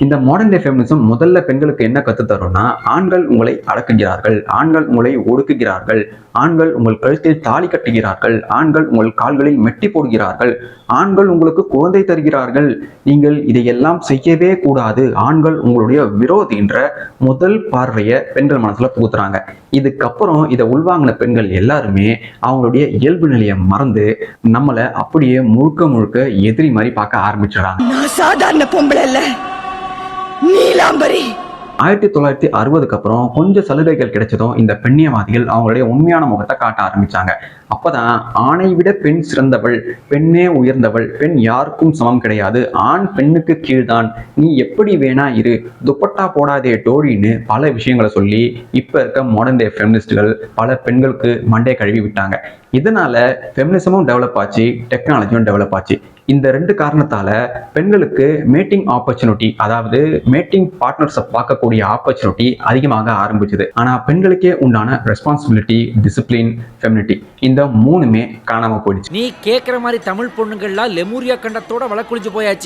இந்த modern day feminism முதல்ல பெண்களுக்கு என்ன கத்து தரும்னா, ஆண்கள் உங்களை அடக்குகிறார்கள், ஆண்கள் உங்களை ஒடுக்குகிறார்கள், ஆண்கள் உங்கள் கழுத்தில் தாலி கட்டுகிறார்கள், ஆண்கள் உங்கள் கால்களில் மெட்டி போடுகிறார்கள், ஆண்கள் உங்களுக்கு குழந்தை தருகிறார்கள், நீங்கள் இதையெல்லாம் செய்யவே கூடாது, ஆண்கள் உங்களுடைய விரோதின்ற முதல் பார்வையை பெண்கள் மனசுல புகுத்துறாங்க. இதுக்கப்புறம் இதை உள்வாங்கின பெண்கள் எல்லாருமே அவங்களுடைய இயல்பு நிலையை மறந்து நம்மளை அப்படியே முழுக்க முழுக்க எதிரி மாதிரி பார்க்க ஆரம்பிச்சிடறாங்க. நான் சாதாரண பொம்பளை இல்ல, நீலாம்பரி. 1960க்கு அப்புறம் கொஞ்சம் சலுகைகள் கிடைச்சதும் இந்த பெண்ணியவாதிகள் அவங்களுடைய உண்மையான முகத்தை காட்ட ஆரம்பிச்சாங்க. அப்பதான் ஆணை விட பெண் சிறந்தவள், பெண்ணே உயர்ந்தவள், பெண் யாருக்கும் சமம் கிடையாது, ஆண் பெண்ணுக்கு கீழ்தான், நீ எப்படி வேணா இரு, துப்பட்டா போடாதே டோழின்னு பல விஷயங்களை சொல்லி இப்ப இருக்க மாடர்ன் டே ஃபெமினிஸ்டுகள் பல பெண்களுக்கு மண்டே கழுவி விட்டாங்க. இதனால ஃபெமினிசமும் டெவலப் ஆச்சு, டெக்னாலஜியும் டெவலப் ஆச்சு. இந்த ரெண்டு காரணத்தால பெண்களுக்கு மேட்டிங் ஆப்பர்ச்சுனிட்டி, அதாவது மேட்டிங் பார்ட்னர்ஸை பார்க்கக்கூடிய ஆப்பர்ச்சுனிட்டி அதிகமாக ஆரம்பிச்சது. ஆனா பெண்களுக்கே உண்டான ரெஸ்பான்சிபிலிட்டி, டிசிப்ளின், ஃபெமினிட்டி இந்த மூணுமே காணாம போயிடுச்சு. நீ கேக்குற மாதிரி தமிழ் பொண்ணுங்கள்லாம் லெமூரியா கண்டத்தோட வழக்குழிஞ்சு போயாச்சு.